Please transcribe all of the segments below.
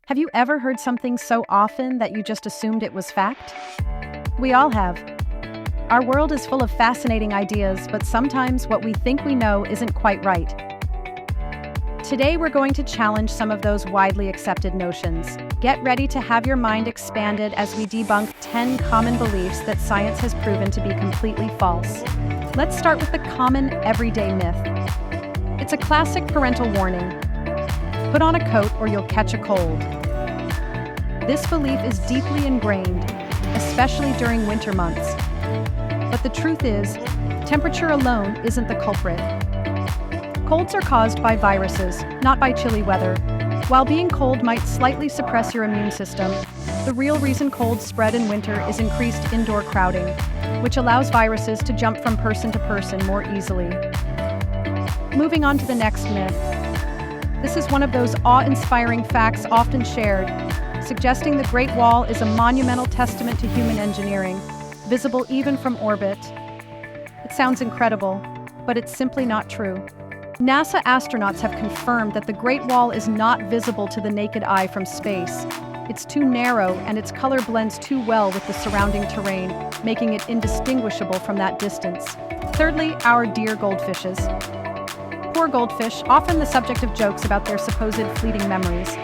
Have you ever heard something so often that you just assumed it was fact? We all have. Our world is full of fascinating ideas, but sometimes what we think we know isn't quite right. Today we're going to challenge some of those widely accepted notions. Get ready to have your mind expanded as we debunk 10 common beliefs that science has proven to be completely false. Let's start with the common everyday myth. It's a classic parental warning. Put on a coat or you'll catch a cold. This belief is deeply ingrained, especially during winter months. But the truth is, temperature alone isn't the culprit. Colds are caused by viruses, not by chilly weather. While being cold might slightly suppress your immune system, the real reason colds spread in winter is increased indoor crowding, which allows viruses to jump from person to person more easily. Moving on to the next myth. This is one of those awe-inspiring facts often shared, suggesting the Great Wall is a monumental testament to human engineering, visible even from orbit. It sounds incredible, but it's simply not true. NASA astronauts have confirmed that the Great Wall is not visible to the naked eye from space. It's too narrow and its color blends too well with the surrounding terrain, making it indistinguishable from that distance. Thirdly, our dear goldfishes. Poor goldfish, often the subject of jokes about their supposed fleeting memories.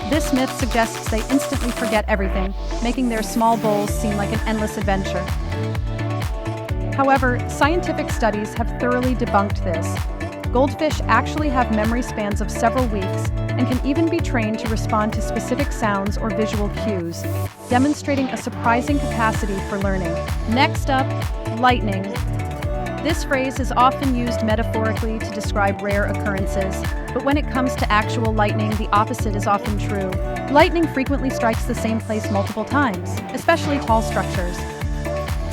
This myth suggests they instantly forget everything, making their small bowls seem like an endless adventure. However, scientific studies have thoroughly debunked this. Goldfish actually have memory spans of several weeks and can even be trained to respond to specific sounds or visual cues, demonstrating a surprising capacity for learning. Next up, lightning. This phrase is often used metaphorically to describe rare occurrences, but when it comes to actual lightning, the opposite is often true. Lightning frequently strikes the same place multiple times, especially tall structures.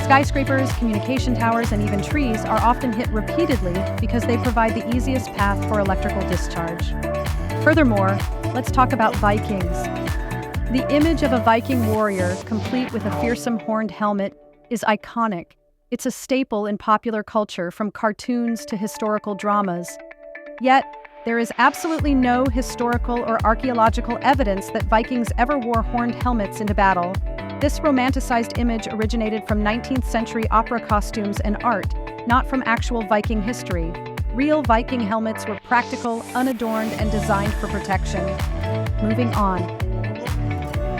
Skyscrapers, communication towers, and even trees are often hit repeatedly because they provide the easiest path for electrical discharge. Furthermore, let's talk about Vikings. The image of a Viking warrior, complete with a fearsome horned helmet, is iconic. It's a staple in popular culture, from cartoons to historical dramas. Yet, there is absolutely no historical or archaeological evidence that Vikings ever wore horned helmets into battle. This romanticized image originated from 19th century opera costumes and art, not from actual Viking history. Real Viking helmets were practical, unadorned, and designed for protection. Moving on.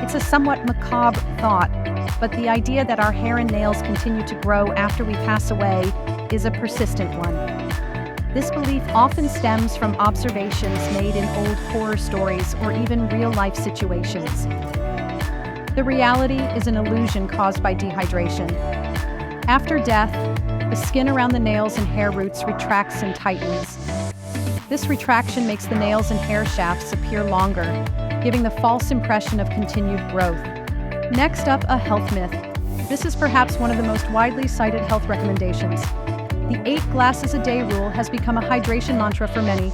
It's a somewhat macabre thought, but the idea that our hair and nails continue to grow after we pass away is a persistent one. This belief often stems from observations made in old horror stories or even real-life situations. The reality is an illusion caused by dehydration. After death, the skin around the nails and hair roots retracts and tightens. This retraction makes the nails and hair shafts appear longer, giving the false impression of continued growth. Next up, a health myth. This is perhaps one of the most widely cited health recommendations. The 8 glasses a day rule has become a hydration mantra for many.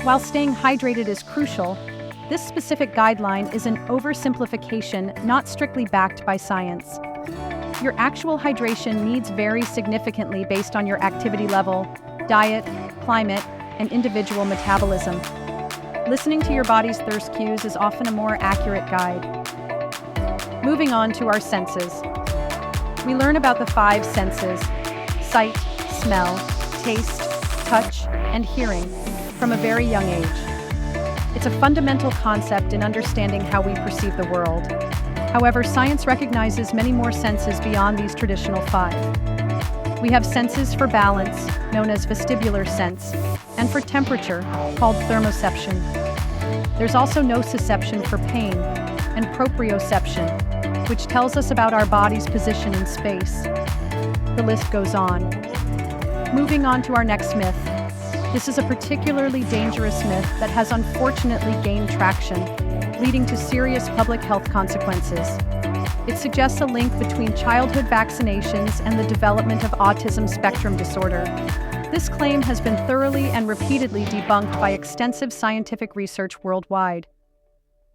While staying hydrated is crucial, this specific guideline is an oversimplification not strictly backed by science. Your actual hydration needs vary significantly based on your activity level, diet, climate, and individual metabolism. Listening to your body's thirst cues is often a more accurate guide. Moving on to our senses. We learn about the 5 senses: sight, smell, taste, touch, and hearing from a very young age. It's a fundamental concept in understanding how we perceive the world. However, science recognizes many more senses beyond these traditional 5. We have senses for balance, known as vestibular sense, and for temperature, called thermoception. There's also nociception for pain, and proprioception, which tells us about our body's position in space. The list goes on. Moving on to our next myth. This is a particularly dangerous myth that has unfortunately gained traction, leading to serious public health consequences. It suggests a link between childhood vaccinations and the development of autism spectrum disorder. This claim has been thoroughly and repeatedly debunked by extensive scientific research worldwide.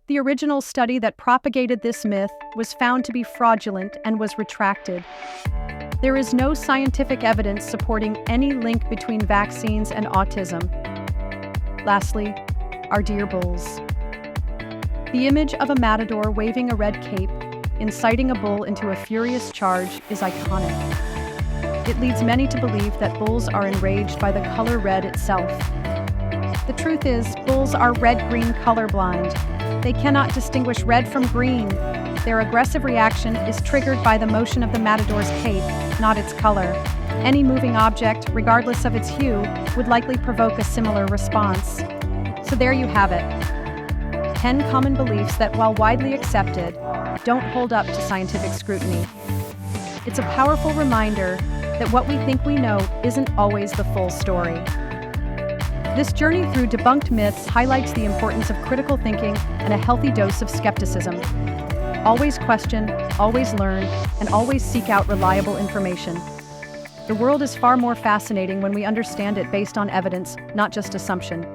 The original study that propagated this myth was found to be fraudulent and was retracted. There is no scientific evidence supporting any link between vaccines and autism. Lastly, our dear bulls. The image of a matador waving a red cape, inciting a bull into a furious charge, is iconic. It leads many to believe that bulls are enraged by the color red itself. The truth is, bulls are red-green colorblind. They cannot distinguish red from green. Their aggressive reaction is triggered by the motion of the matador's cape, not its color. Any moving object, regardless of its hue, would likely provoke a similar response. So there you have it. 10 common beliefs that, while widely accepted, don't hold up to scientific scrutiny. It's a powerful reminder that what we think we know isn't always the full story. This journey through debunked myths highlights the importance of critical thinking and a healthy dose of skepticism. Always question, always learn, and always seek out reliable information. The world is far more fascinating when we understand it based on evidence, not just assumption.